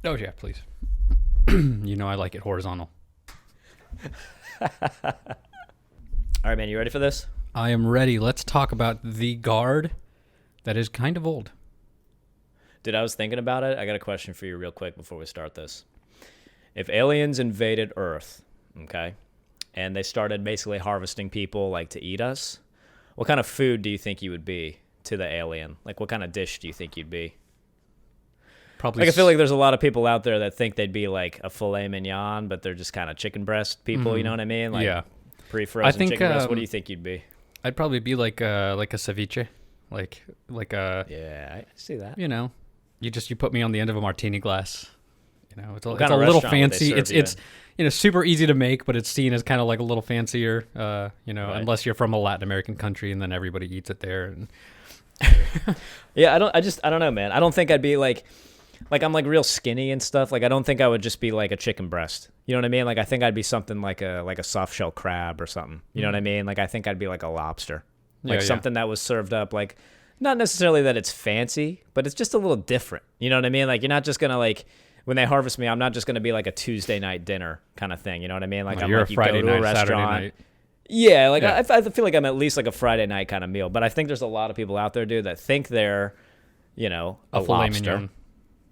Oh yeah, please. You know I like it horizontal. All right, man, you ready for this? I am ready. Let's talk about The Guard. That is kind of old. Dude, I was thinking about it. I got a question for you real quick before we start this. If aliens invaded Earth, okay, and they started basically harvesting people like to eat us, what kind of food do you think you would be to the alien? Like, what kind of dish do you think you'd be? Probably. Like, I feel like there's a lot of people out there that think they'd be like a filet mignon, but they're just kind of chicken breast people. You know what I mean? Like, yeah. pre-frozen I think, chicken breast. What do you think you'd be? I'd probably be like a ceviche, like a Yeah, I see that. you put me on the end of a martini glass. It's a What kind little of restaurant would they fancy. serve It's you super easy to make, but it's seen as kind of like a little fancier. Right. Unless you're from a Latin American country and then everybody eats it there. And Yeah, I don't know, man. I don't think I'd be like I'm like real skinny and stuff. Like I don't think I would just be like a chicken breast. You know what I mean? Like I think I'd be something like a soft shell crab or something. You know what I mean? Like I think I'd be like a lobster. Like something that was served up like not necessarily that it's fancy, but it's just a little different. You know what I mean? Like you're not just going to like when they harvest me, I'm not just going to be like a Tuesday night dinner kind of thing. You know what I mean? Like No, I'm you're like a you Friday go to a night, Saturday restaurant. night. Yeah, like Yeah. I feel like I'm at least like a Friday night kind of meal. But I think there's a lot of people out there, dude, that think they're, a filet lobster. mignon.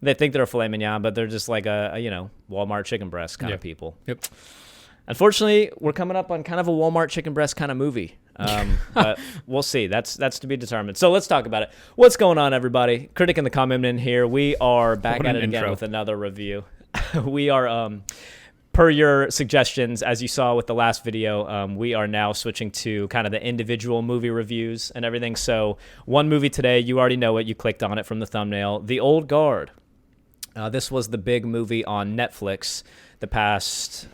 They think they're a filet mignon, but they're just like a Walmart chicken breast kind of people. Yep. Unfortunately, we're coming up on kind of a Walmart chicken breast kind of movie. But we'll see. That's to be determined. So let's talk about it. What's going on, everybody? Critic and the Comment in here. We are back What at an it again intro. with another review. We are, per your suggestions, as you saw with the last video, we are now switching to kind of the individual movie reviews and everything. So one movie today, you already know it. You clicked on it from the thumbnail. The Old Guard. This was the big movie on Netflix the past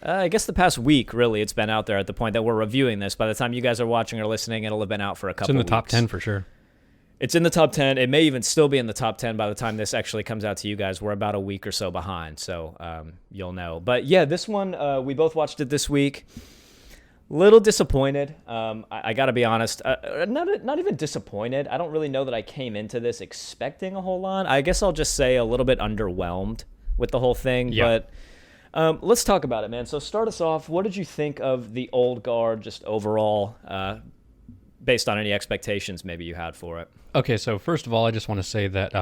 week, really. It's been out there at the point that we're reviewing this. By the time you guys are watching or listening, it'll have been out for a couple It's in the weeks. top 10 for sure. It's in the top 10. It may even still be in the top 10 by the time this actually comes out to you guys. We're about a week or so behind, so you'll know. But yeah, this one, we both watched it this week. Little disappointed. I got to be honest. Not even disappointed. I don't really know that I came into this expecting a whole lot. I guess I'll just say a little bit underwhelmed with the whole thing. Yeah. But let's talk about it, man. So start us off. What did you think of The Old Guard just overall, based on any expectations maybe you had for it? Okay, so first of all, I just want to say that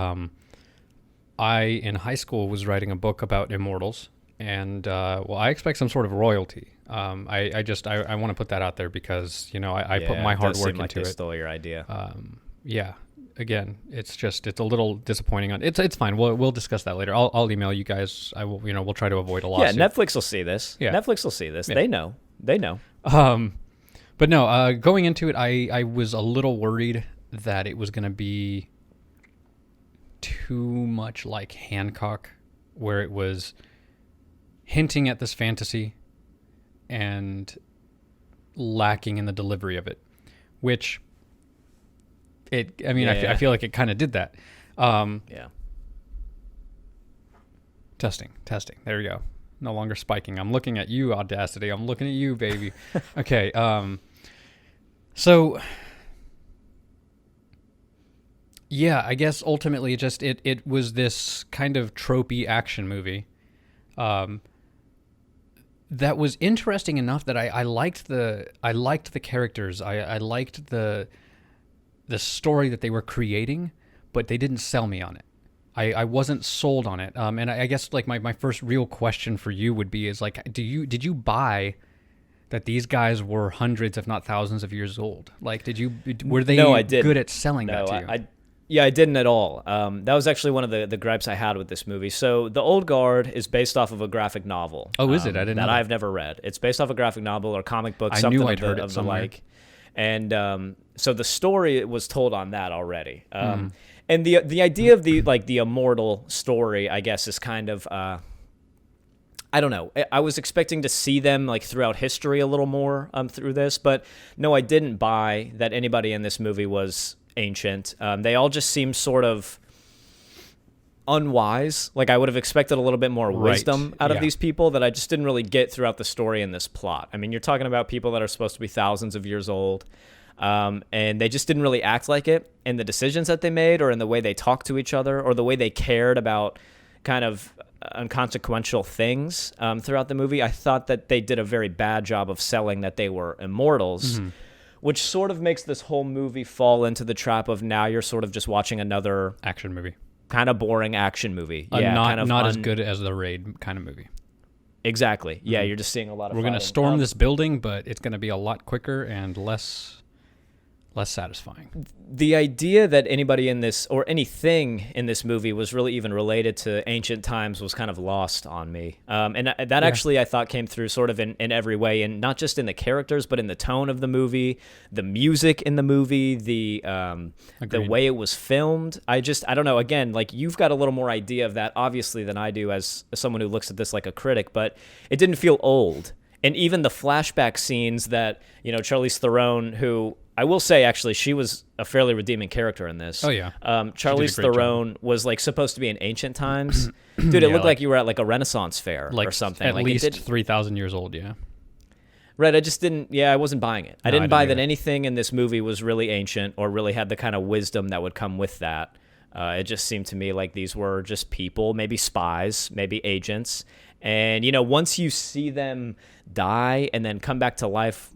I, in high school, was writing a book about immortals, and I expect some sort of royalty. I want to put that out there because I put my hard work into it. Stole your idea. Yeah. Again, it's a little disappointing. It's fine. We'll discuss that later. I'll email you guys. I will. We'll try to avoid a lawsuit. Yeah, Netflix will see this. Yeah. Netflix will see this. Yeah. They know. But no. Going into it, I was a little worried that it was going to be too much like Hancock, where it was hinting at this fantasy and lacking in the delivery of it, which I feel like it kind of did that. Yeah. Testing. There we go. No longer spiking. I'm looking at you, Audacity. I'm looking at you, baby. Okay. So yeah, I guess ultimately it was this kind of tropey action movie. That was interesting enough that I liked the characters. I liked the story that they were creating, but they didn't sell me on it. I wasn't sold on it. And I guess like my first real question for you would be is like, did you buy that these guys were hundreds, if not thousands of years old? Like, were they good at selling that to you? I didn't at all. That was actually one of the gripes I had with this movie. So The Old Guard is based off of a graphic novel. Oh, is it? I didn't know that. that. I've never read. It's based off a graphic novel or comic book. I Something knew I'd heard it of the somewhere. like. And so the story was told on that already. And the idea of the immortal story, I guess, is kind of I don't know. I was expecting to see them like throughout history a little more through this, but no, I didn't buy that anybody in this movie was ancient. They all just seem sort of unwise. Like I would have expected a little bit more wisdom out of these people that I just didn't really get throughout the story in this plot. I mean, you're talking about people that are supposed to be thousands of years old. And they just didn't really act like it in the decisions that they made or in the way they talked to each other or the way they cared about, kind of inconsequential things throughout the movie. I thought that they did a very bad job of selling that they were immortals, which sort of makes this whole movie fall into the trap of now you're sort of just watching another Action movie. kind of boring action movie. Not as good as the Raid kind of movie. Exactly. Yeah, you're just seeing a lot of We're going to fighting. storm this building, but it's going to be a lot quicker and less satisfying. The idea that anybody in this, or anything in this movie, was really even related to ancient times was kind of lost on me. And that actually I thought came through sort of in every way, and not just in the characters, but in the tone of the movie, the music in the movie, the way it was filmed. I don't know. Again, like, you've got a little more idea of that, obviously, than I do as someone who looks at this like a critic, but it didn't feel old. And even the flashback scenes that, Charlize Theron, who I will say, actually, she was a fairly redeeming character in this. Oh, yeah. Charlize Theron was, like, supposed to be in ancient times. Dude, it looked like you were at, like, a Renaissance fair or something. At least 3,000 years old, yeah. Right, I wasn't buying it. I didn't buy that either. anything in this movie was really ancient or really had the kind of wisdom that would come with that. It just seemed to me like these were just people, maybe spies, maybe agents. And, once you see them die and then come back to life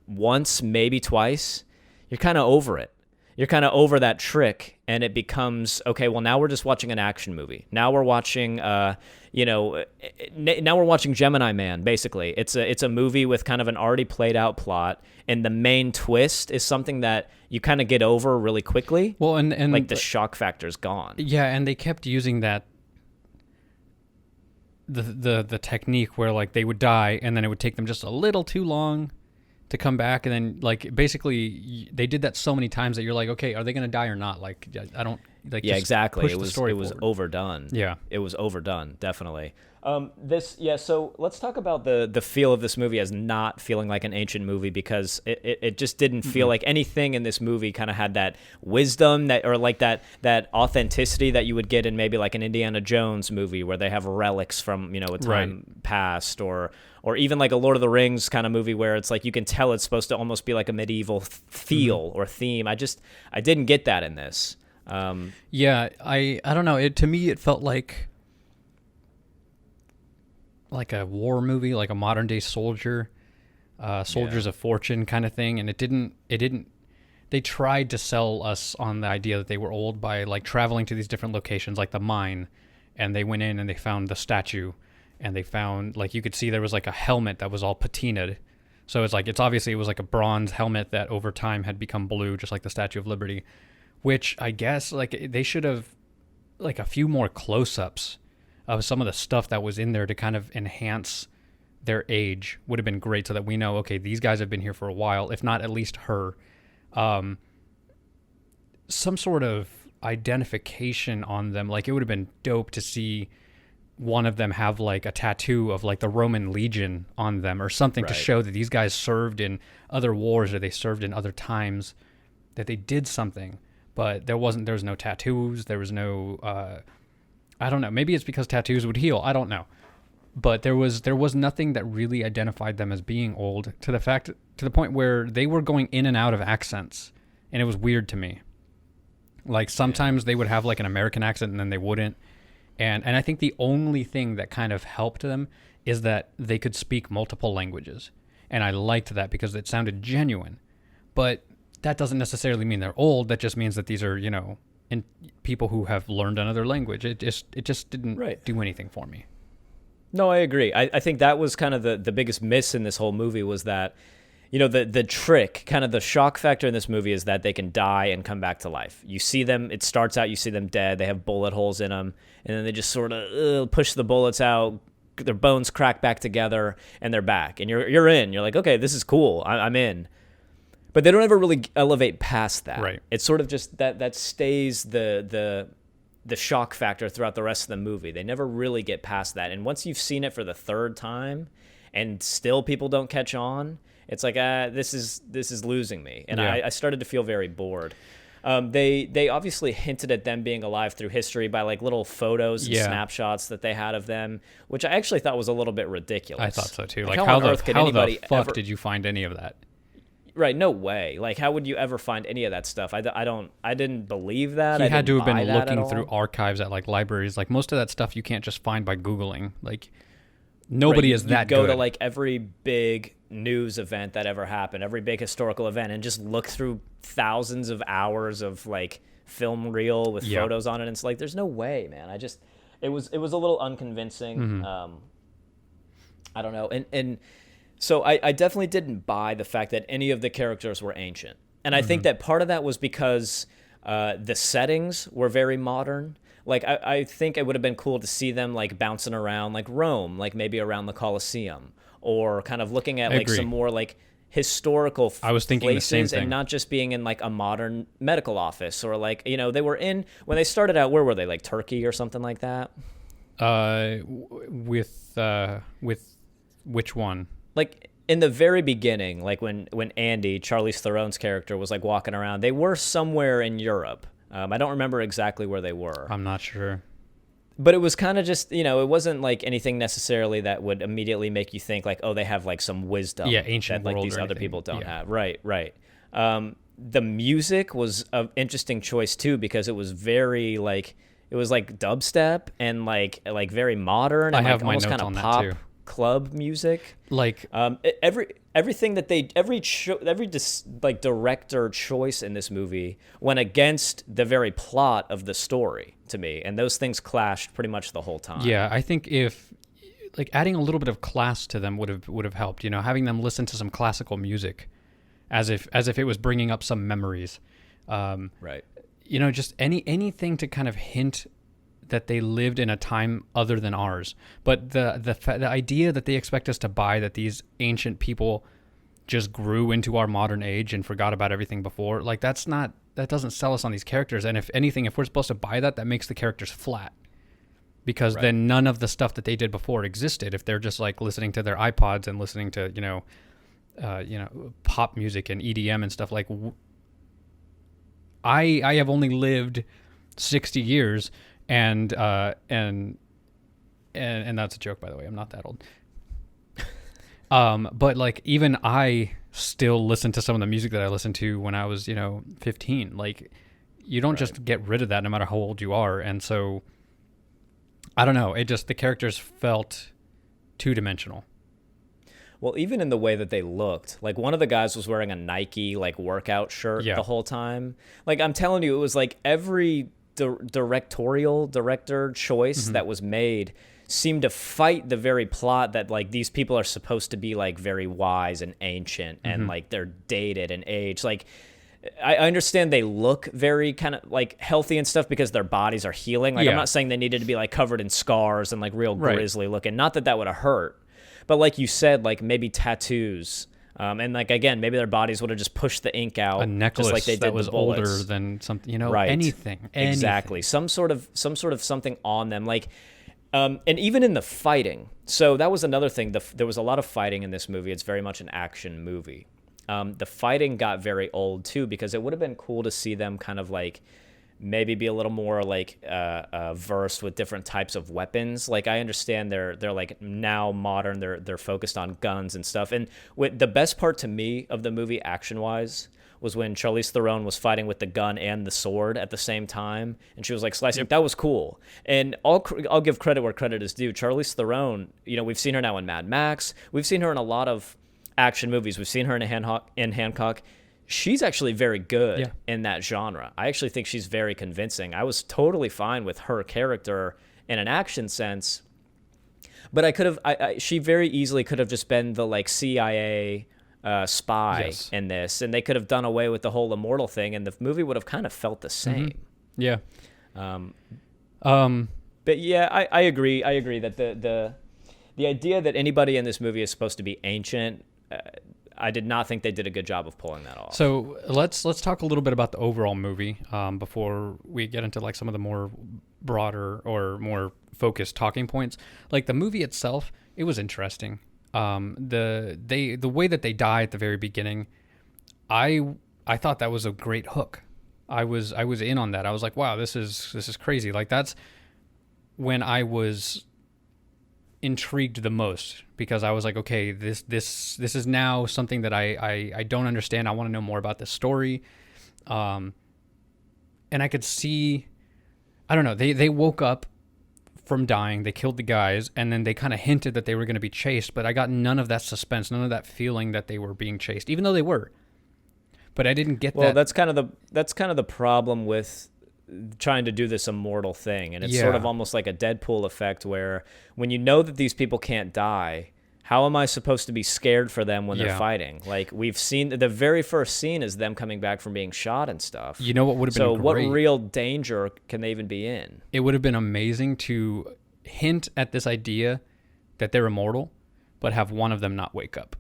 once, maybe twice, you're kind of over it. You're kind of over that trick, and it becomes, okay, well, now we're just watching an action movie. Now we're watching, now we're watching Gemini Man, basically. It's a movie with kind of an already played out plot, and the main twist is something that you kind of get over really quickly. Well, and like the shock factor's gone. Yeah, and they kept using that the technique where, like, they would die and then it would take them just a little too long to come back, and then, like, basically they did that so many times that you're like, okay, are they going to die or not? Like, I don't like. Yeah, just exactly. push It the was story forward. overdone. Yeah, it was overdone, definitely. So let's talk about the feel of this movie as not feeling like an ancient movie, because it just didn't feel like anything in this movie kind of had that wisdom or like that authenticity that you would get in maybe like an Indiana Jones movie where they have relics from, a time past, or even like a Lord of the Rings kind of movie where it's like you can tell it's supposed to almost be like a medieval feel or theme. I didn't get that in this. Yeah, I don't know. To me, it felt like a war movie, like a modern day soldiers of fortune kind of thing. And it didn't, they tried to sell us on the idea that they were old by, like, traveling to these different locations, like the mine, and they went in and they found the statue, and they found, like, you could see there was like a helmet that was all patinaed. So it's obviously it was like a bronze helmet that over time had become blue, just like the Statue of Liberty, which I guess, like, they should have, like, a few more close-ups of some of the stuff that was in there to kind of enhance their age would have been great, so that we know, okay, these guys have been here for a while, if not at least her. Some sort of identification on them. Like, it would have been dope to see one of them have, like, a tattoo of, like, the Roman Legion on them or something to show that these guys served in other wars or they served in other times, that they did something. But there was no tattoos. There was no, I don't know. Maybe it's because tattoos would heal. I don't know. But there was nothing that really identified them as being old, to the point where they were going in and out of accents, and it was weird to me. Like, sometimes they would have, like, an American accent and then they wouldn't. And I think the only thing that kind of helped them is that they could speak multiple languages. And I liked that because it sounded genuine. But that doesn't necessarily mean they're old. That just means that these are, people who have learned another language. It just didn't do anything for me. No, I agree. I think that was kind of the biggest miss in this whole movie, was that, the trick, kind of the shock factor in this movie is that they can die and come back to life. You see them, it starts out, you see them dead, they have bullet holes in them, and then they just sort of push the bullets out, their bones crack back together, and they're back. And you're in. You're like, okay, this is cool. I'm in. But they don't ever really elevate past that. Right. It's sort of just that stays the shock factor throughout the rest of the movie. They never really get past that. And once you've seen it for the third time and still people don't catch on, it's like, this is losing me. And I started to feel very bored. They obviously hinted at them being alive through history by, like, little photos and snapshots that they had of them, which I actually thought was a little bit ridiculous. I thought so too. Like, how on earth could anybody the fuck ever... did you find any of that? right, no way. Like, how would you ever find any of that stuff? I didn't believe that. He I had didn't to have buy been that at looking through all. archives at like libraries. Like most of that stuff you can't just find by Googling. Like Right, nobody is you'd that go to good. like every big news event that ever happened, every big historical event, and just look through thousands of hours of like film reel with Yeah. photos on it. And it's like, there's no way, man. It was a little unconvincing. I don't know, and so I definitely didn't buy the fact that any of the characters were ancient, and I think that part of that was because the settings were very modern. Like I think it would have been cool to see them like bouncing around like Rome, like maybe around the Colosseum, or kind of looking at I like some agree. more like historical I was thinking the same places, and thing. not just being in like a modern medical office, or like, they were in, when they started out, where were they, like Turkey or something like that? With which one? Like in the very beginning, like when Andy, Charlize Theron's character, was like walking around, they were somewhere in Europe. I don't remember exactly where they were, I'm not sure. but it was kind of just, it wasn't like anything necessarily that would immediately make you think like, oh, they have like some wisdom Yeah, ancient that like world these or other anything. people don't Yeah. have. Right, right. The music was an interesting choice too, because it was very like, it was like dubstep and like very modern, I and have like my almost notes kind of on that pop too. club music. Like Everything that they like director choice in this movie went against the very plot of the story to me, and those things clashed pretty much the whole time. yeah, I think if like adding a little bit of class to them would have helped. Having them listen to some classical music, as if it was bringing up some memories. Right. Just anything to kind of hint that they lived in a time other than ours. But the idea that they expect us to buy that these ancient people just grew into our modern age and forgot about everything before, like that doesn't sell us on these characters. And if anything, if we're supposed to buy that makes the characters flat. Because then none of the stuff that they did before existed. If they're just like listening to their iPods and listening to pop music and EDM and stuff, like I have only lived 60 years, and that's a joke, by the way. I'm not that old. But like even I still listen to some of the music that I listened to when I was 15. Like you don't just get rid of that no matter how old you are. And so I don't know. It just, the characters felt two-dimensional. Well, even in the way that they looked, like one of the guys was wearing a Nike like workout shirt Yeah. the whole time. Like I'm telling you, it was like every director choice that was made seemed to fight the very plot that like these people are supposed to be like very wise and ancient, and like they're dated and aged. Like I understand they look very kind of like healthy and stuff because their bodies are healing. Like Yeah. I'm not saying they needed to be like covered in scars and like real Right. grisly looking. Not that would have hurt. But like you said, like maybe tattoos, and like again, maybe their bodies would have just pushed the ink out, A necklace just like they did that the was bullets. older than something, Right. anything. Exactly, some sort of something on them, like, and even in the fighting. So that was another thing. There was a lot of fighting in this movie. It's very much an action movie. The fighting got very old too, because it would have been cool to see them kind of like maybe be a little more like versed with different types of weapons. Like I understand they're like now modern. They're focused on guns and stuff. And the best part to me of the movie action wise was when Charlize Theron was fighting with the gun and the sword at the same time, and she was like slicing. Yep. That was cool. And I'll give credit where credit is due. Charlize Theron, we've seen her now in Mad Max. We've seen her in a lot of action movies. We've seen her in Hancock. She's actually very good in that genre. I actually think she's very convincing. I was totally fine with her character in an action sense, but I could have. She very easily could have just been the like CIA spy in this, and they could have done away with the whole immortal thing, and the movie would have kind of felt the same. Yeah. But yeah, I agree. I agree that the idea that anybody in this movie is supposed to be ancient. I did not think they did a good job of pulling that off. So let's talk a little bit about the overall movie before we get into like some of the more broader or more focused talking points. Like the movie itself, it was interesting. The way that they die at the very beginning, I thought that was a great hook. I was in on that. I was like, wow, this is crazy. Like that's when I was intrigued the most, because I was like, okay, this is now something that I don't understand. I want to know more about this story. And I could see, I don't know, they woke up from dying, they killed the guys, and then they kind of hinted that they were going to be chased, but I got none of that suspense, none of that feeling that they were being chased, even though they were. But I didn't get that. Well, that's kind of the problem with trying to do this immortal thing, and it's sort of almost like a Deadpool effect, where when you know that these people can't die, how am I supposed to be scared for them when they're fighting? Like, we've seen the very first scene is them coming back from being shot and stuff. You know what would have been so great? What real danger can they even be in? It would have been amazing to hint at this idea that they're immortal, but have one of them not wake up.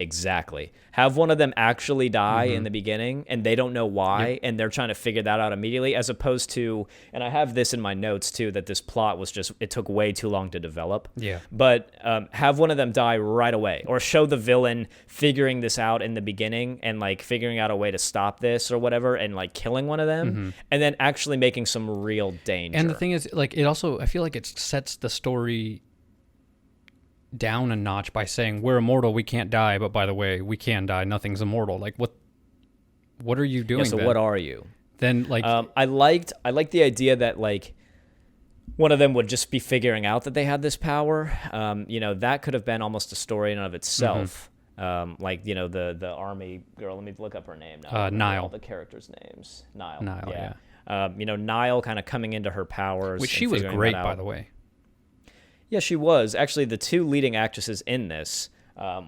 Exactly. Have one of them actually die in the beginning, and they don't know why, and they're trying to figure that out immediately, as opposed to, and I have this in my notes too, that this plot was just, it took way too long to develop. Yeah. But have one of them die right away, or show the villain figuring this out in the beginning and like figuring out a way to stop this or whatever, and like killing one of them, and then actually making some real danger. And the thing is, like, it also, I feel like it sets the story down a notch by saying we're immortal, we can't die, but by the way, we can die, nothing's immortal. Like, what are you doing? So then? what are you? Then, like, I liked the idea that like one of them would just be figuring out that they had this power. That could have been almost a story in and of itself. Like, the army girl, let me look up her name now. Nile. All the characters' names. Nile, yeah. Nile kind of coming into her powers. Which she was great, by the way. Yeah, she was. Actually, the two leading actresses in this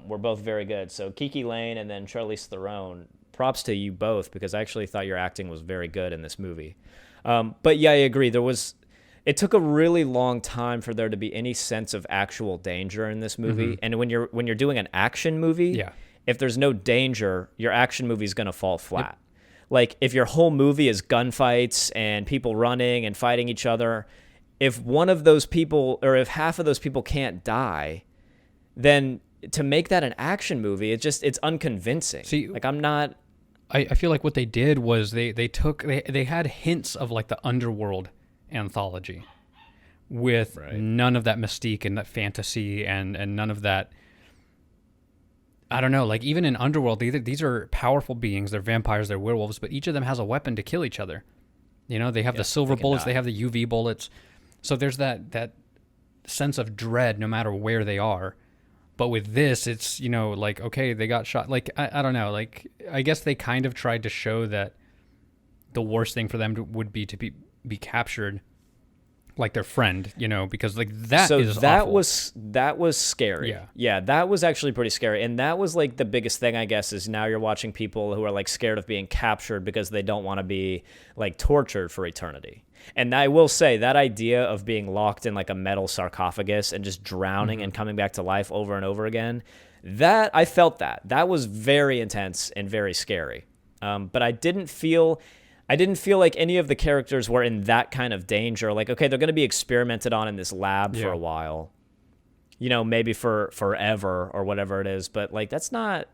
were both very good. So Kiki Lane and then Charlize Theron, props to you both, because I actually thought your acting was very good in this movie. But yeah, I agree. It took a really long time for there to be any sense of actual danger in this movie. And when you're doing an action movie, if there's no danger, your action movie is going to fall flat. Like, if your whole movie is gunfights and people running and fighting each other, if one of those people, or if half of those people can't die, then to make that an action movie, it's unconvincing. See, like, I'm not. I feel like what they did was they had hints of like the underworld anthology with none of that mystique and that fantasy and none of that. I don't know, like, even in Underworld, these are powerful beings, they're vampires, they're werewolves, but each of them has a weapon to kill each other. You know, they have the silver bullets, they have the UV bullets. So there's that sense of dread no matter where they are. But with this, it's, like, okay, they got shot. Like, I don't know. Like, I guess they kind of tried to show that the worst thing for them would be to be captured, like their friend, because like that is awful. that was scary. Yeah, that was actually pretty scary. And that was like the biggest thing, I guess, is now you're watching people who are like scared of being captured because they don't want to be like tortured for eternity. And I will say that idea of being locked in like a metal sarcophagus and just drowning and coming back to life over and over again, that I felt that was very intense and very scary. But I didn't feel like any of the characters were in that kind of danger. Like, okay, they're going to be experimented on in this lab for a while, maybe for forever or whatever it is. But like, that's not,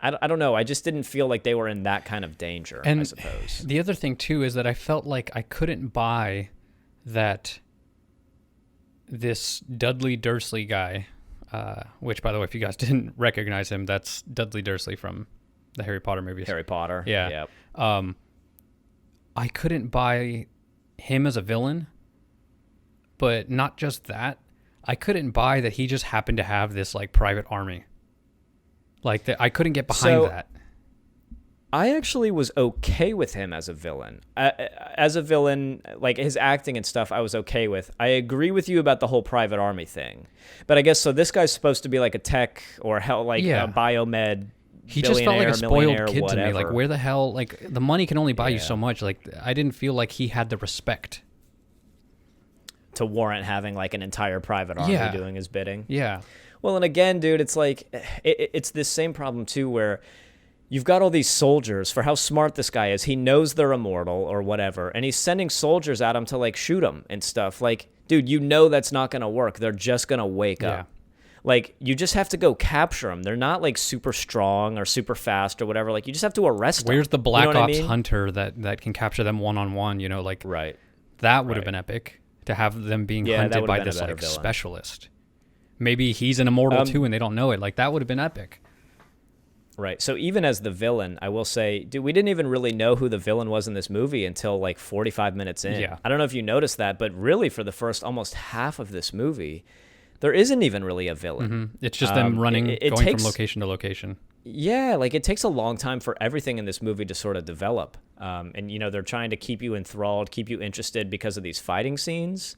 I don't know. I just didn't feel like they were in that kind of danger, I suppose. The other thing too is that I felt like I couldn't buy that this Dudley Dursley guy, which, by the way, if you guys didn't recognize him, that's Dudley Dursley from the Harry Potter movies. Harry Potter. Yeah. Yep. I couldn't buy him as a villain, but not just that. I couldn't buy that he just happened to have this like private army. Like, I couldn't get behind that. I actually was okay with him as a villain. As a villain, like his acting and stuff, I was okay with. I agree with you about the whole private army thing, but I guess so. This guy's supposed to be like a tech or a biomed. He just felt like a spoiled kid whatever. to me. Like, where the hell? Like, the money can only buy you so much. Like, I didn't feel like he had the respect to warrant having like an entire private army doing his bidding. Yeah. Well, and again, dude, it's like it's this same problem too, where you've got all these soldiers. For how smart this guy is, he knows they're immortal or whatever, and he's sending soldiers at him to like shoot them and stuff. Like, dude, that's not gonna work. They're just gonna wake up. Like, you just have to go capture them. They're not like super strong or super fast or whatever. Like, you just have to arrest them. Where's the Black Ops hunter that can capture them one-on-one? Like, right. That would have been epic to have them being Yeah, that hunted would've by been a this better like villain. specialist. Maybe he's an immortal too, and they don't know it. Like that would have been epic. Right. So even as the villain, I will say, dude, we didn't even really know who the villain was in this movie until like 45 minutes in. Yeah. I don't know if you noticed that, but really for the first almost half of this movie, there isn't even really a villain. It's just them running, it going takes- from location to location. Yeah, like it takes a long time for everything in this movie to sort of develop. And, you know, they're trying to keep you enthralled, keep you interested because of these fighting scenes.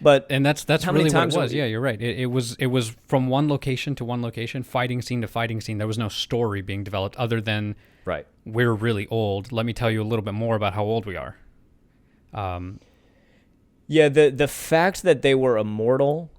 But And that's how many really what times it was. have- Yeah, you're right. It was from one location to one location, fighting scene to fighting scene. There was no story being developed other than right. we're really old. Let me tell you a little bit more about how old we are. Yeah, the fact that they were immortal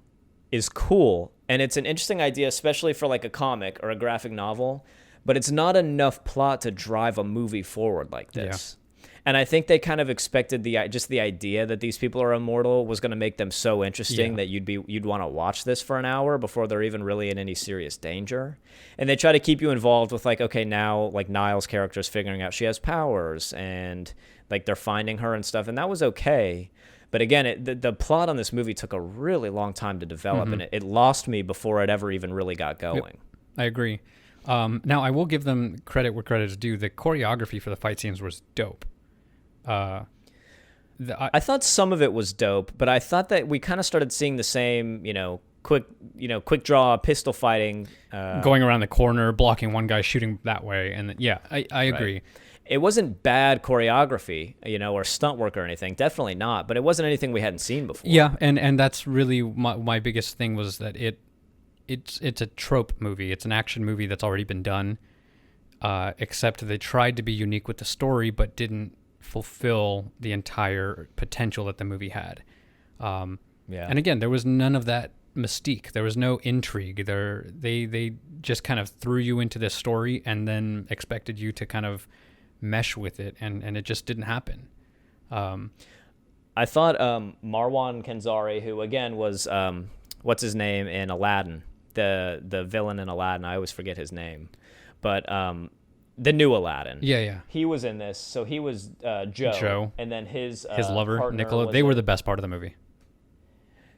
is cool, and it's an interesting idea, especially for like a comic or a graphic novel, but it's not enough plot to drive a movie forward like this. And I think they kind of expected the idea that these people are immortal was going to make them so interesting that you'd want to watch this for an hour before they're even really in any serious danger. And they try to keep you involved with like, okay, now like Niall's character is figuring out she has powers and like they're finding her and stuff, and that was okay. But again, the plot on this movie took a really long time to develop, and it lost me before it ever even really got going. Yep, I agree. Now, I will give them credit where credit is due. The choreography for the fight scenes was dope. I thought some of it was dope, but I thought that we kind of started seeing the same, quick draw pistol fighting. Going around the corner, blocking one guy, shooting that way. And I agree. Right. It wasn't bad choreography, or stunt work or anything. Definitely not. But it wasn't anything we hadn't seen before. Yeah, and that's really my biggest thing was that it's a trope movie. It's an action movie that's already been done, except they tried to be unique with the story, but didn't fulfill the entire potential that the movie had. And again, there was none of that mystique. There was no intrigue. They just kind of threw you into this story and then expected you to kind of mesh with it, and it just didn't happen. I thought Marwan Kenzari, who again was what's his name in Aladdin, the villain in Aladdin. I always forget his name, but the new Aladdin. Yeah. He was in this, so he was Joe, and then his lover partner Nicola. They were the best part of the movie.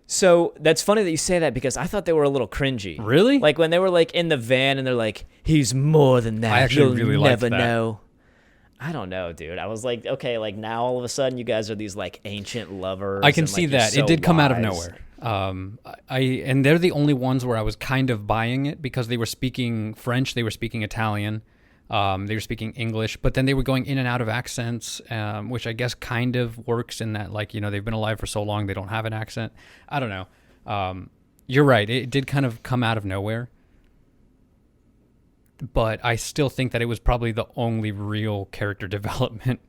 So that's funny that you say that because I thought they were a little cringy. Really? Like when they were like in the van and they're like, "He's more than that. I actually You'll really liked never that. know." I don't know, dude. I was like, okay, like now all of a sudden you guys are these like ancient lovers. I can and, see like, you're that. so It did come out of wise. nowhere. And they're the only ones where I was kind of buying it because they were speaking French, they were speaking Italian, they were speaking English, but then they were going in and out of accents, which I guess kind of works in that, like, they've been alive for so long they don't have an accent. I don't know. You're right. It did kind of come out of nowhere. But I still think that it was probably the only real character development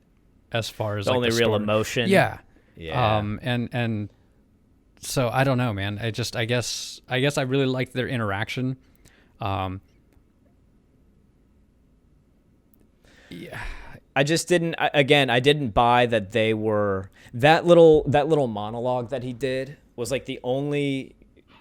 as far as The like, only the real story. emotion. Yeah. Yeah. And so I don't know, man. I guess I really liked their interaction. Yeah. I just didn't. I didn't buy that they were that little monologue that he did was like the only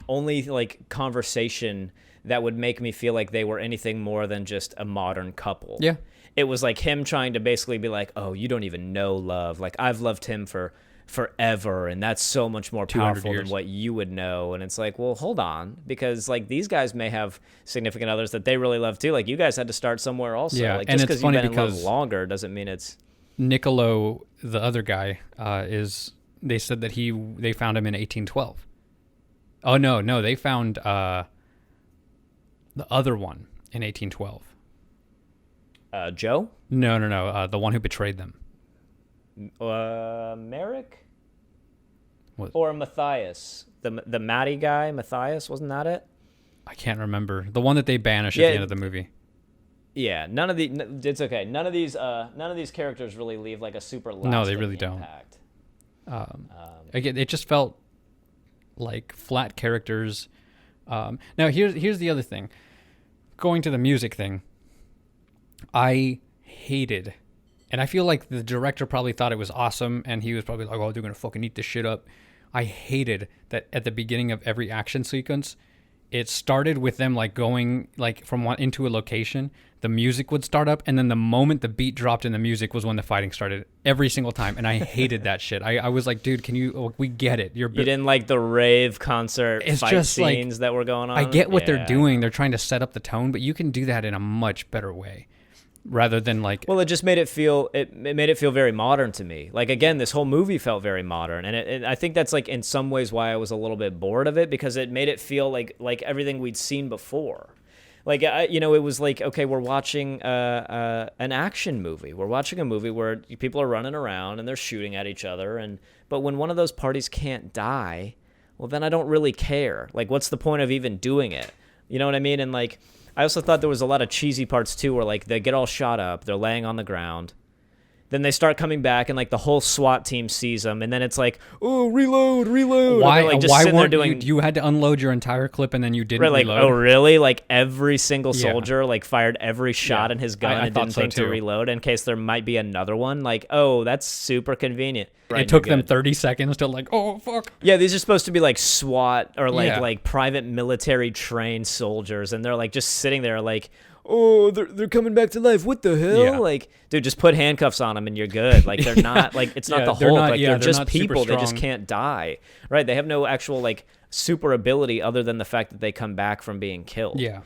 like conversation that would make me feel like they were anything more than just a modern couple. Yeah. It was like him trying to basically be like, "Oh, you don't even know love. Like I've loved him for forever, and that's so much more 200 powerful than years. what you would know." And it's like, well, hold on, because like these guys may have significant others that they really love too. Like you guys had to start somewhere also. Yeah, Like and just it's because funny you've been in love because- longer doesn't mean it's Niccolo, the other guy, they said that they found him in 1812. Oh no, they found the other one in 1812. Joe, No, the one who betrayed them. Merrick, What? or Matthias, the Matty guy, Matthias, wasn't that it? I can't remember. The one that they banish at Yeah. the end of the movie. Yeah, it's okay. None of these characters really leave like a super lasting No, they really don't. impact. Again, it just felt like flat characters. Now here's the other thing. Going to the music thing, I hated, and I feel like the director probably thought it was awesome, and he was probably like, "Oh, they're gonna fucking eat this shit up." I hated that at the beginning of every action sequence, it started with them like going like from one into a location. the music would start up, and then the moment the beat dropped in the music was when the fighting started every single time, and I hated that shit. I was like, dude, can you? We get it. You didn't like the rave concert fight scenes that were going on. I get what they're doing. They're trying to set up the tone, but you can do that in a much better way, rather than like. Well, it just made it feel very modern to me. Like again, this whole movie felt very modern, and I think that's like in some ways why I was a little bit bored of it, because it made it feel like everything we'd seen before. Like, it was like, okay, we're watching an action movie. We're watching a movie where people are running around and they're shooting at each other. But when one of those parties can't die, well, then I don't really care. Like, what's the point of even doing it? You know what I mean? And, like, I also thought there was a lot of cheesy parts, too, where, like, they get all shot up. They're laying on the ground. Then they start coming back, and like the whole SWAT team sees them, and then it's like, oh, reload. Why? Like, just why weren't weren't doing... you had to unload your entire clip, and then you didn't like, reload? Oh, really? Like every single soldier like fired every shot in his gun I and didn't so think too. to reload in case there might be another one. Like, oh, that's super convenient. Right, it took them 30 seconds to like, oh fuck. Yeah, these are supposed to be like SWAT or like private military trained soldiers, and they're like just sitting there like, oh, they're coming back to life. What the hell? Yeah. Like, dude, just put handcuffs on them and you're good. Like, they're not like it's not the Hulk. Like, they're just not people. super They just strong. can't die. Right? They have no actual like super ability other than the fact that they come back from being killed. Yeah.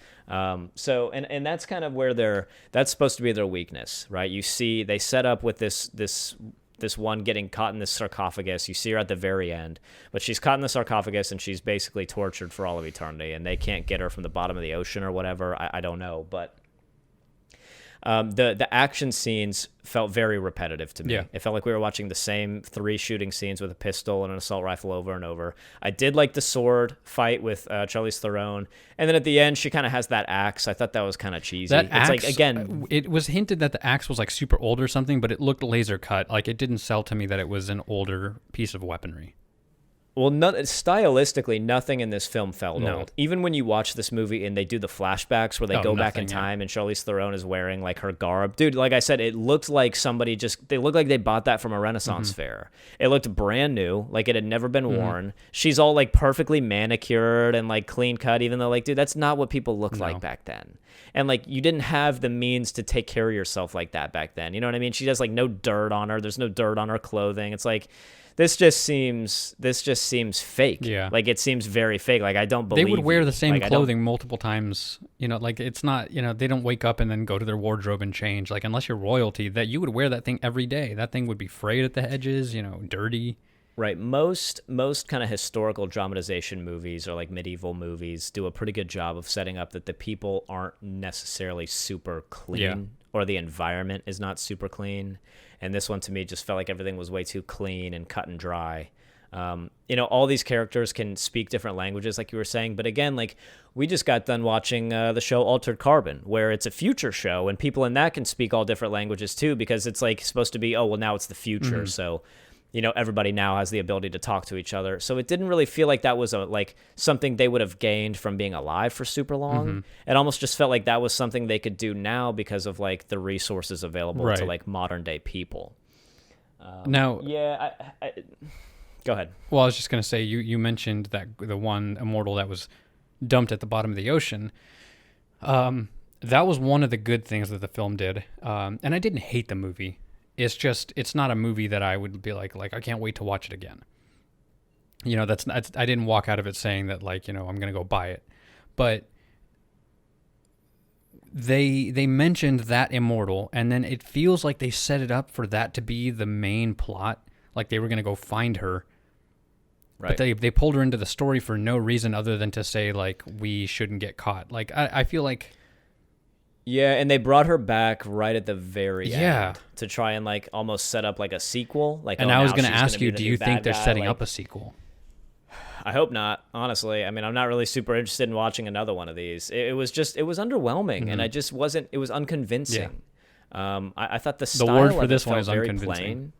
So and that's kind of where that's supposed to be their weakness, right? You see, they set up with this one getting caught in this sarcophagus. You see her at the very end, but she's caught in the sarcophagus and she's basically tortured for all of eternity, and they can't get her from the bottom of the ocean or whatever. I don't know, but the action scenes felt very repetitive to me. Yeah. It felt like we were watching the same 3 shooting scenes with a pistol and an assault rifle over and over. I did like the sword fight with Charlize Theron, and then at the end she kind of has that axe. I thought that was kind of cheesy. That It's axe, like, again, it was hinted that the axe was like super old or something, but it looked laser cut. Like, it didn't sell to me that it was an older piece of weaponry. well, stylistically, nothing in this film felt No. old. Even when you watch this movie and they do the flashbacks where they go back in nothing, yeah. time and Charlize Theron is wearing like her garb. Dude, like I said, it looked like they looked like they bought that from a Renaissance fair. It looked brand new, like it had never been worn. She's all like perfectly manicured and like clean cut, even though like, dude, that's not what people looked like back then. And like, you didn't have the means to take care of yourself like that back then. You know what I mean? She has like no dirt on her. There's no dirt on her clothing. It's like, this just seems fake. Yeah. Like, it seems very fake. Like, I don't believe They would wear you. the same Like, I don't- clothing multiple times. You know, like, it's not, you know, they don't wake up and then go to their wardrobe and change. Like, unless you're royalty, that you would wear that thing every day. That thing would be frayed at the edges, you know, dirty. Right. Most kind of historical dramatization movies or like medieval movies do a pretty good job of setting up that the people aren't necessarily super clean or the environment is not super clean. And this one to me just felt like everything was way too clean and cut and dry. You know, all these characters can speak different languages, like you were saying. But again, like, we just got done watching the show Altered Carbon, where it's a future show and people in that can speak all different languages too, because it's like supposed to be, oh, well, now it's the future. So, you know, everybody now has the ability to talk to each other. So it didn't really feel like that was like something they would have gained from being alive for super long. It almost just felt like that was something they could do now because of like the resources available to like modern day people. Now, Yeah, I go ahead. well, I was just going to say, you mentioned that the one immortal that was dumped at the bottom of the ocean. That was one of the good things that the film did. And I didn't hate the movie. It's just, it's not a movie that I would be like, I can't wait to watch it again. You know, I didn't walk out of it saying that, like, you know, I'm going to go buy it. But they mentioned that immortal, and then it feels like they set it up for that to be the main plot. Like, they were going to go find her. Right. But they pulled her into the story for no reason other than to say, like, we shouldn't get caught. Like, I feel like... Yeah, and they brought her back right at the very Yeah. end to try and like almost set up like a sequel. Like, And oh, I was now going to she's ask be you, the do new you think bad they're guy? setting Like, up a sequel? I hope not, honestly. I mean, I'm not really super interested in watching another one of these. It was underwhelming, and it was unconvincing. I thought the style word for of this it one felt is very unconvincing. plain.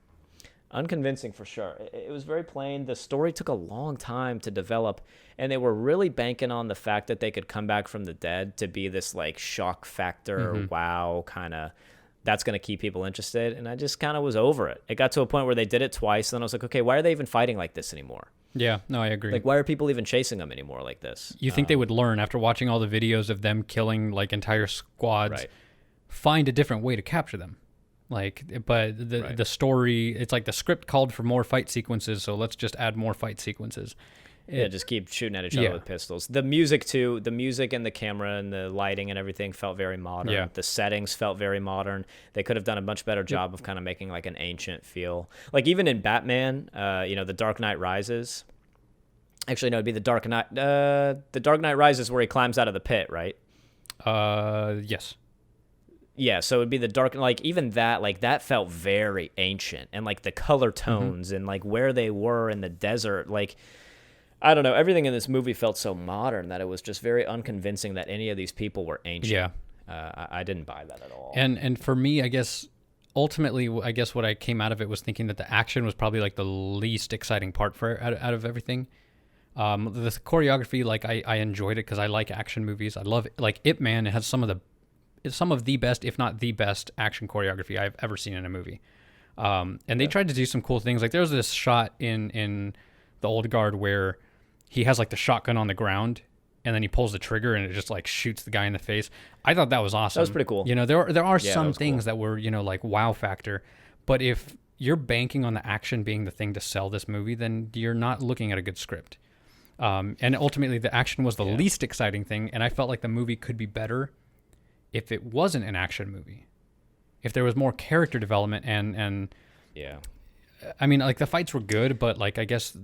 Unconvincing for sure. It was very plain. The story took a long time to develop, and they were really banking on the fact that they could come back from the dead to be this like shock factor, wow, kind of, that's going to keep people interested. And I just kind of was over it. It got to a point where they did it twice, and then I was like, okay, why are they even fighting like this anymore? Yeah, no, I agree. Like, why are people even chasing them anymore like this? You think they would learn after watching all the videos of them killing, like, entire squads? Right. find a different way to capture them. Like, but the story, it's like the script called for more fight sequences, so let's just add more fight sequences. Just keep shooting at each other with pistols. The music too, the music and the camera and the lighting and everything felt very modern. Yeah. The settings felt very modern. They could have done a much better job of kind of making like an ancient feel. Like even in Batman, The Dark Knight Rises. Actually, no, it'd be The Dark Knight Rises where he climbs out of the pit, right? Yes. Yeah, so it'd be the dark, like even that, like that felt very ancient, and like the color tones and like where they were in the desert, like I don't know, everything in this movie felt so modern that it was just very unconvincing that any of these people were ancient. Yeah, I didn't buy that at all. And for me, I guess ultimately, I guess what I came out of it was thinking that the action was probably like the least exciting part for out of everything. The choreography, like I enjoyed it because I like action movies. I love it. Like Ip Man. It has some of the best, if not the best, action choreography I've ever seen in a movie. And they tried to do some cool things. Like there was this shot in The Old Guard where he has like the shotgun on the ground and then he pulls the trigger and it just like shoots the guy in the face. I thought that was awesome. That was pretty cool. You know, there are some things cool. that were, like wow factor. But if you're banking on the action being the thing to sell this movie, then you're not looking at a good script. And ultimately the action was the least exciting thing. And I felt like the movie could be better if it wasn't an action movie, if there was more character development and I mean, like the fights were good, but like I guess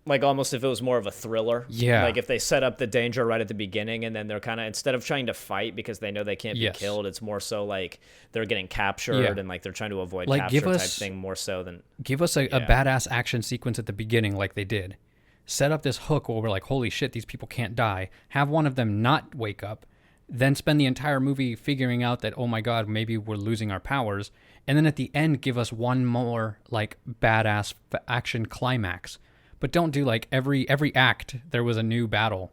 like almost if it was more of a thriller. Yeah. Like if they set up the danger right at the beginning and then they're kind of, instead of trying to fight because they know they can't be killed, it's more so like they're getting captured and like they're trying to avoid like capture type thing more so than. Give us a badass action sequence at the beginning like they did. Set up this hook where we're like, holy shit, these people can't die. Have one of them not wake up. Then spend the entire movie figuring out that, oh my God, maybe we're losing our powers. And then at the end, give us one more like badass action climax. But don't do like every act there was a new battle.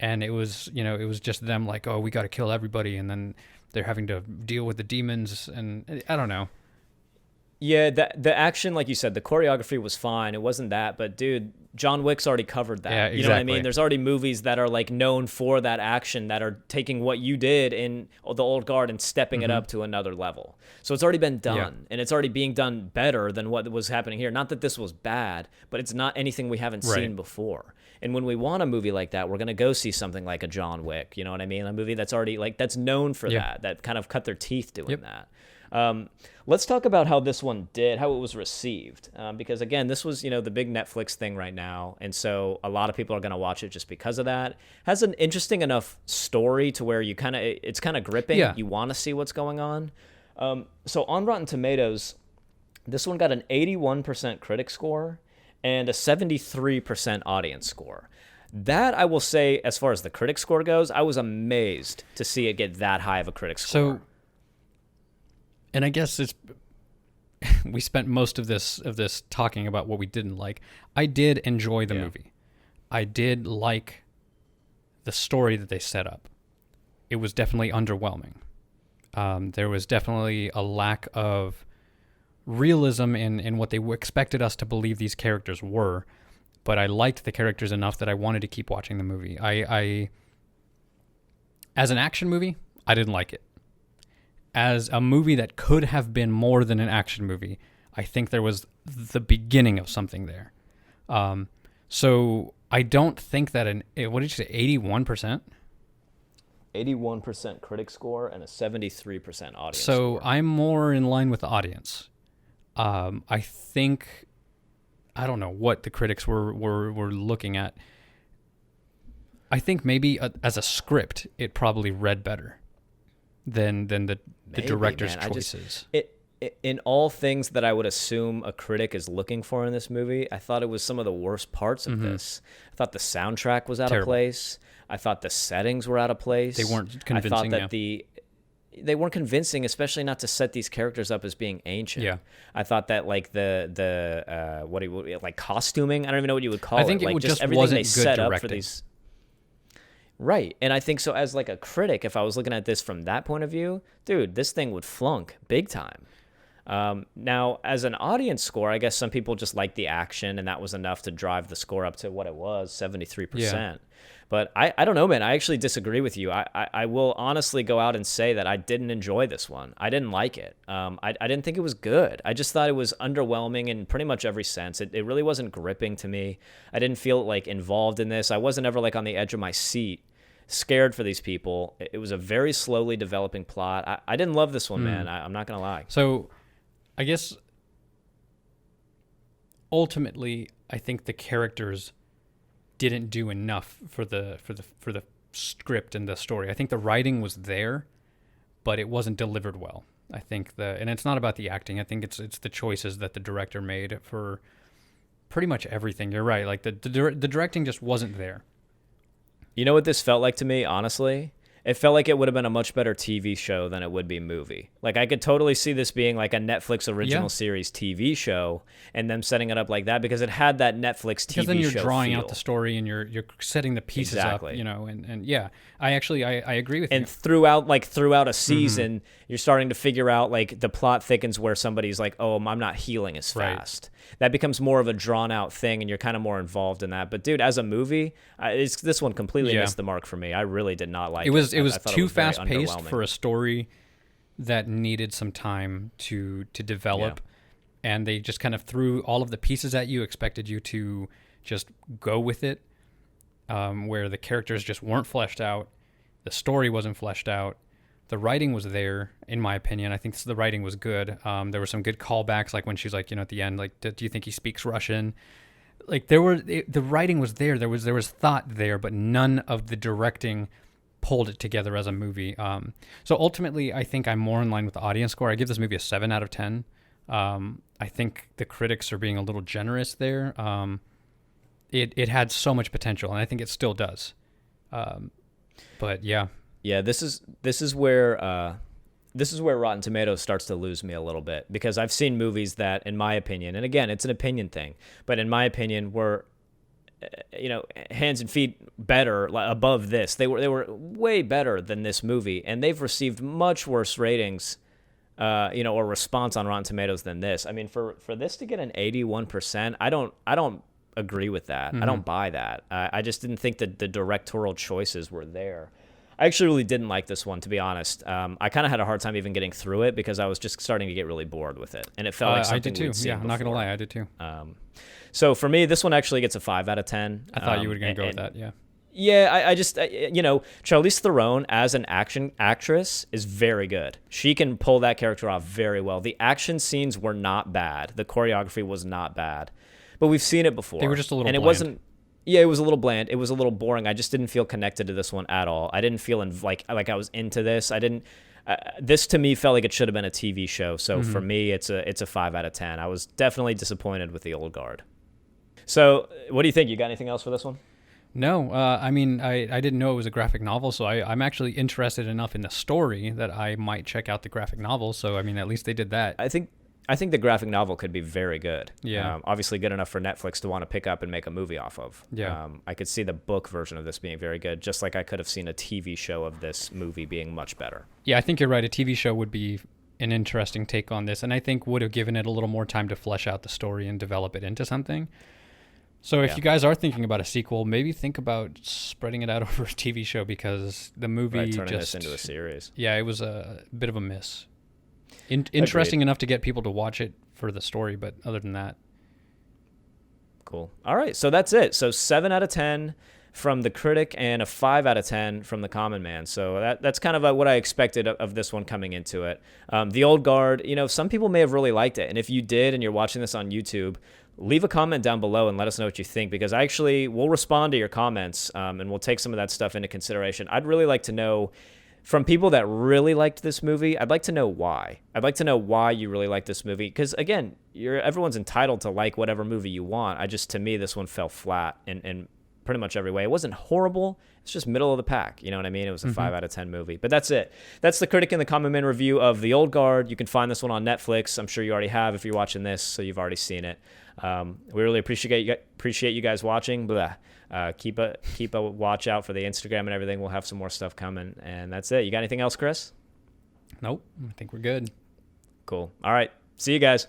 And it was, it was just them like, oh, we got to kill everybody. And then they're having to deal with the demons. And I don't know. Yeah, the action, like you said, the choreography was fine. It wasn't that, but dude, John Wick's already covered that. Yeah, exactly. You know what I mean? There's already movies that are like known for that action that are taking what you did in The Old Guard and stepping it up to another level. So it's already been done, and it's already being done better than what was happening here. Not that this was bad, but it's not anything we haven't seen before. And when we want a movie like that, we're going to go see something like a John Wick, you know what I mean? A movie that's already like, that's known for that kind of cut their teeth doing that. Let's talk about how this one did, how it was received. Because again, this was, the big Netflix thing right now. And so a lot of people are going to watch it just because of that. Has an interesting enough story to where it's kind of gripping. Yeah. You want to see what's going on. So on Rotten Tomatoes, this one got an 81% critic score and a 73% audience score. That, I will say, as far as the critic score goes, I was amazed to see it get that high of a critic score. So, and I guess we spent most of this talking about what we didn't like. I did enjoy the movie. I did like the story that they set up. It was definitely underwhelming. There was definitely a lack of realism in what they expected us to believe these characters were. But I liked the characters enough that I wanted to keep watching the movie. I as an action movie, I didn't like it. As a movie that could have been more than an action movie, I think there was the beginning of something there. So I don't think that what did you say, 81%? 81% critic score and a 73% audience So score. I'm more in line with the audience. I think, I don't know what the critics were looking at. I think maybe as a script, it probably read better than the director's choices. In all things that I would assume a critic is looking for in this movie, I thought it was some of the worst parts of this. I thought the soundtrack was out of place. I thought the settings were out of place. They weren't convincing. I thought that they weren't convincing, especially not to set these characters up as being ancient. Yeah. I thought that like the like costuming, I don't even know what you would call it. I think it like just everything wasn't they good set directing. up for these. Right. And I think so as like a critic, if I was looking at this from that point of view, dude, this thing would flunk big time. Now, as an audience score, I guess some people just liked the action, and that was enough to drive the score up to what it was, 73%. But I don't know, man. I actually disagree with you. I will honestly go out and say that I didn't enjoy this one. I didn't like it. I didn't think it was good. I just thought it was underwhelming in pretty much every sense. It really wasn't gripping to me. I didn't feel like involved in this. I wasn't ever like on the edge of my seat, scared for these people. It was a very slowly developing plot. I didn't love this one, man. I'm not going to lie. So I guess ultimately, I think the characters didn't do enough for the script and the story. I think the writing was there, but it wasn't delivered well. I think and it's not about the acting. I think it's the choices that the director made for pretty much everything. You're right. Like the directing just wasn't there. You know what this felt like to me, honestly? It felt like it would have been a much better TV show than it would be movie. Like, I could totally see this being like a Netflix original series TV show and them setting it up like that, because it had that Netflix TV show Because then you're feel. drawing out the story and you're setting the pieces up, you know, and yeah, I agree with you. And throughout a season, you're starting to figure out, like, the plot thickens where somebody's like, oh, I'm not healing as fast. That becomes more of a drawn out thing, and you're kind of more involved in that. But dude, as a movie, this one completely missed the mark for me. I really did not like it. It was too fast paced for a story that needed some time to develop, and they just kind of threw all of the pieces at you, expected you to just go with it, where the characters just weren't fleshed out, the story wasn't fleshed out. The writing was there, in my opinion. I think the writing was good. There were some good callbacks, like when she's like, you know, at the end, like, do you think he speaks Russian? Like, the writing was there. There was thought there, but none of the directing pulled it together as a movie. So ultimately, I think I'm more in line with the audience score. I give this movie a 7 out of 10. I think the critics are being a little generous there. It had so much potential, and I think it still does. But yeah. Yeah, this is where Rotten Tomatoes starts to lose me a little bit, because I've seen movies that, in my opinion, and again, it's an opinion thing, but in my opinion, were, you know, hands and feet better, above this. They were way better than this movie, and they've received much worse ratings, you know, or response on Rotten Tomatoes than this. I mean, for this to get an 81%, I don't agree with that. I don't buy that. I just didn't think that the directorial choices were there. I actually really didn't like this one, to be honest. I kind of had a hard time even getting through it, because I was just starting to get really bored with it, and it felt like something we'd seen I'm not gonna lie, I did too. So for me, this one actually gets a 5 out of 10. I thought you were gonna go with that, yeah. Yeah, I just, you know, Charlize Theron as an action actress is very good. She can pull that character off very well. The action scenes were not bad. The choreography was not bad, but we've seen it before. They were just a little bland. It wasn't. Yeah, it was a little bland. It was a little boring. I just didn't feel connected to this one at all. I didn't feel like I was into this. I didn't. This to me felt like it should have been a TV show. So for me, it's a 5 out of 10. I was definitely disappointed with The Old Guard. So what do you think? You got anything else for this one? No, I mean, I didn't know it was a graphic novel, so I'm actually interested enough in the story that I might check out the graphic novel. So I mean, at least they did that. I think the graphic novel could be very good. Yeah. Obviously good enough for Netflix to want to pick up and make a movie off of. Yeah. I could see the book version of this being very good, just like I could have seen a TV show of this movie being much better. Yeah, I think you're right. A TV show would be an interesting take on this, and I think would have given it a little more time to flesh out the story and develop it into something. So if you guys are thinking about a sequel, maybe think about spreading it out over a TV show, because the movie turning this into a series. Yeah, it was a bit of a miss. Interesting enough to get people to watch it for the story, but other than that. Cool. All right, so that's it. So 7 out of 10 from the Critic and a 5 out of 10 from the Common Man. So that's kind of what I expected of this one coming into it. The Old Guard, you know, some people may have really liked it, and if you did and you're watching this on YouTube, leave a comment down below and let us know what you think, because we'll respond to your comments, and we'll take some of that stuff into consideration. I'd really like to know, from people that really liked this movie, I'd like to know why. I'd like to know why you really like this movie, because again, everyone's entitled to like whatever movie you want. To me, this one fell flat in pretty much every way. It wasn't horrible. It's just middle of the pack. You know what I mean? It was a 5 out of 10 movie. But that's it. That's the Critic and the Common Man review of The Old Guard. You can find this one on Netflix. I'm sure you already have if you're watching this, so you've already seen it. We really appreciate you guys watching. Keep a watch out for the Instagram and everything. We'll have some more stuff coming, and that's it. You got anything else, Chris? Nope. I think we're good. Cool. All right. See you guys.